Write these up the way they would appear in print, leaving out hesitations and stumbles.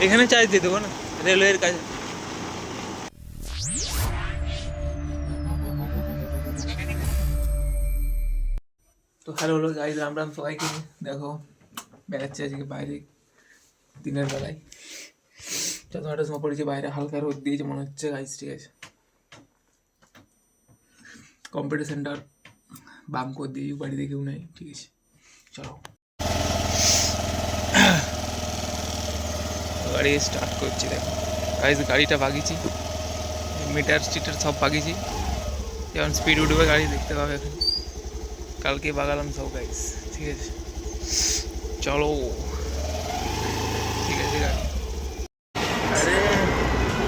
এখানে চার্জ দিয়ে দেবো না, রেলওয়ের কাছে। তো হ্যালো হলো গাইজ, রাম রাম সবাইকে। দেখো বেড়াচ্ছে আজকে বাইরে দিনের বেলায়, 4-5টার সময় পড়েছে, বাইরে হালকা রোদ দিয়েছে মনে হচ্ছে গাইজ। ঠিক আছে, কম্পিউটার সেন্টার বাম করে দিয়ে বাড়িতে কেউ নেই। ঠিক আছে, চলো গাড়ি স্টার্ট করছি। দেখো গাইজ, গাড়িটা বাগিয়েছি, মিটার স্টিটার সব বাগিয়েছি। যেমন স্পিড উঠবে গাড়ি দেখতে পাবে এখন, কালকে বাগালাম সব গাইজ। ঠিক আছে চলো, ঠিক আছে গাড়ি।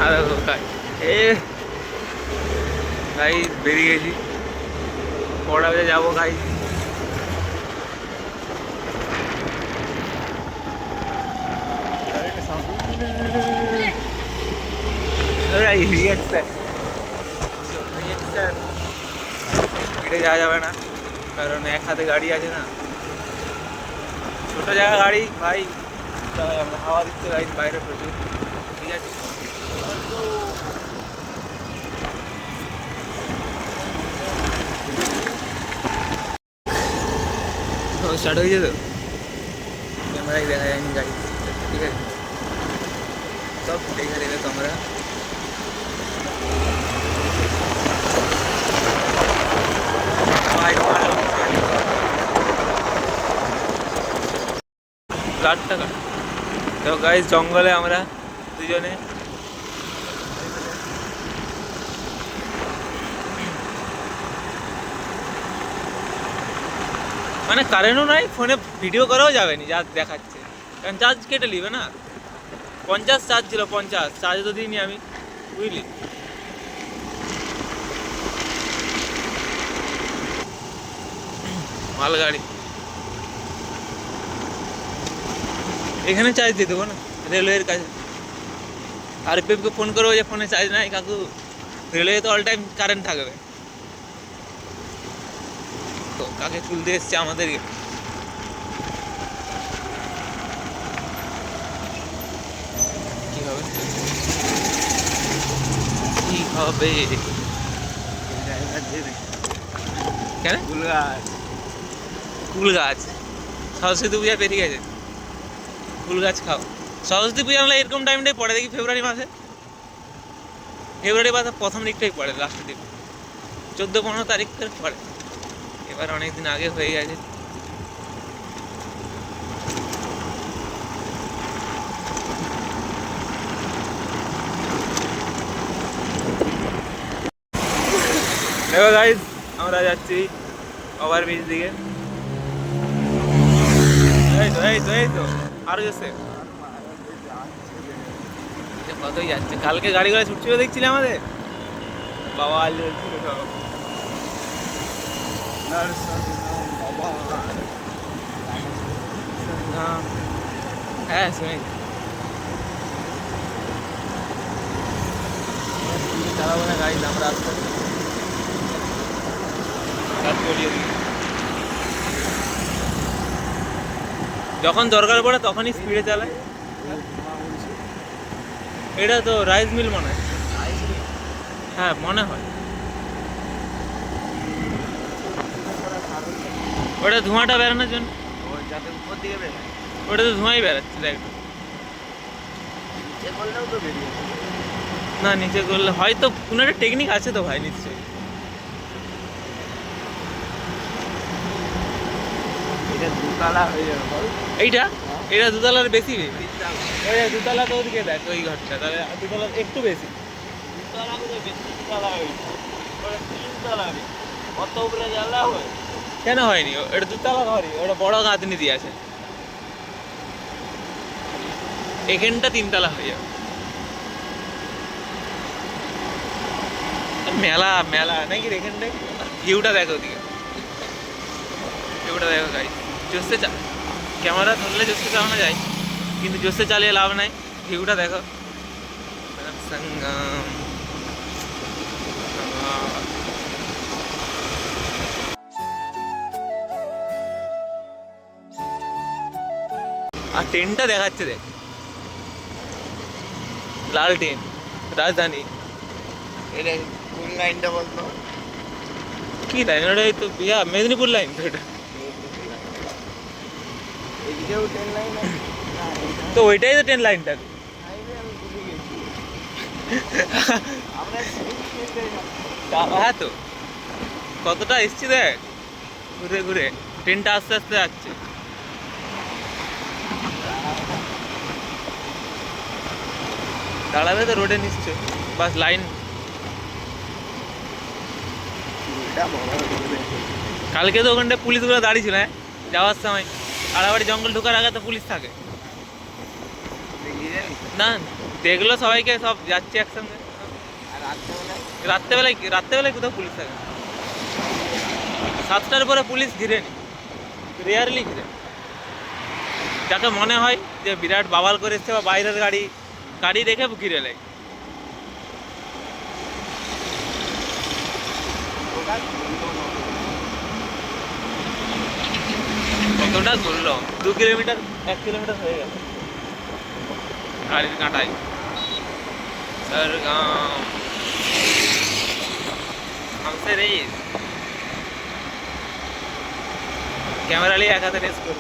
আরে আরে এ গাই বেরিয়ে গেছি, কটা বেজে যাবো গাই। হেঁটে যাওয়া যাবে না, কারণ এক হাতে গাড়ি আছে না, ছোট জায়গা গাড়ি ভাই, আমরা হাওয়া দিচ্ছে গাড়ি বাইরে প্রচুর। ঠিক আছে, স্টার্ট হয়েছে তো, ক্যামেরায় দেখা যায়নি গাড়ি। ঠিক আছে, সব দেখে দেখে তোমরা টাকা। তো গাইস, জঙ্গলে আমরা দুজনে মানে কারেন্টও নাই, ফোনে ভিডিও করাও যাবে না যা দেখাচ্ছে, কারণ চার্জ কেটে নিবে না। 50 চার্জ ছিল, 50 চার্জ তো দিইনি আমি, বুঝলি। মাল গাড়ি, এখানে চার্জ দিয়ে দেবো না, রেলওয়ের কাছে। আর পেপকে ফোন করবো যে ফোনে চার্জ নাই কাকু, রেলওয়ে তো অল টাইম কারেন্ট থাকবে। তো কাকে তুলতে এসছে আমাদেরকে, কি হবে কি হবে কেন? কুল গাছ সরস্বতী পূজা পেরিয়ে গেছে, ফুল গাছ খাও। সরস্বতী পূজা আমরা এরকম টাইমটাই পড়ে দেখি, ফেব্রুয়ারি মাসে, ফেব্রুয়ারি মাসে প্রথম দিকটাই পড়ে, লাস্টের দিক 14-15 তারিখ করে পড়ে। এবার অনেকদিন আগে হয়ে গেছে। দেখো গাইজ, আমরা যাচ্ছি ওভারব্রিজ দিকে। এই তো এই তো এই তো আরো যাচ্ছে, কতই যাচ্ছে। কালকে গাড়ি ঘোড়া ছুটছিল দেখছিলে আমাদের, বাবা আল চলছিল সব। হ্যাঁ শুনে চালাবো না গাড়ি, আমরা আসতে যখন দরকার পড়ে তখনই স্পিডে চালায়। এটা তো রাইস মিল মনে হয়, হ্যাঁ মনে হয়। ওটা ধোঁয়াটা বেরোনোর জন্য, যাতে উপর দিকে বেরোয়, ওটা তো ধোঁয়াই বেরোচ্ছে। দেখ না, নিচে করলে হয়তো কোনো একটা টেকনিক আছে তো ভাই, নিশ্চয়ই। এটা দুতলা হয়ে যাবে এইটা, এটা দুতলার বেশি। ওই দুতলা তো ওদিকে দেখ, ওই ঘরটা তাহলে দুতলা একটু বেশি। দুতলা করে বেশি, দুতলা হয়েছে, ওটা 3 তলা। কত উপরে জ্বালা হয় কেন হয়নি? এটা দুতলা ঘরই, ওটা বড় গাঁথনি দিয়ে আছে, এখানটা 3 তলা হয়ে যাবে। মেলা মেলা নাকি এখানটায়। ভিউটা দেখো ওদিকে, ভিউটা দেখো গাই। জোসে ক্যামেরা ধরলে জোসে চালানো যায়, কিন্তু জোসে চালিয়ে লাভ নাই। ভিউটা দেখো, সঙ্গম। আর ট্রেনটা দেখাচ্ছে দেখ, লালটেন রাজধানী এটা কোন লাইনটা বলতো? কি লাইন ওটা? এই তো মেদিনীপুর লাইন তো এটা। এদিকেও ট্রেন লাইন আছে না? তো ওইটাই তো ট্রেন লাইনটা। হাইওয়ে আমি ভুলে গেছি। আমরা হ্যাঁ তো কতটা এসছি দেখ, ঘুরে ঘুরে ট্রেনটা আস্তে আস্তে যাচ্ছে। দাঁড়াবে তো রোডে নিশ্চয়, বাস লাইন। কালকে তো ওখানটায় পুলিশগুলো দাঁড়িয়ে ছিল, হ্যাঁ যাওয়ার সময়। আড়াবাড়ি জঙ্গল ঢোকার আগে তো পুলিশ থাকে না, দেখলো সবাইকে, সব যাচ্ছে একসঙ্গে। রাত্রেবেলায় কোথাও পুলিশ থাকে? 7টার পরে পুলিশ ঘিরে নি, রেয়ারলি ঘিরে। যাকে মনে হয় যে বিরাট বাবাল করে এসছে বা বাইরের গাড়ি গাড়ি দেখে ঘিরে নেয়। কতটা ঘুরলো? 2 কিলোমিটার, 1 কিলোমিটার হয়ে গেল গাড়ির কাঁটায়। স্যার हमसे रेस कैमरा लिए एक हाथ रेस कर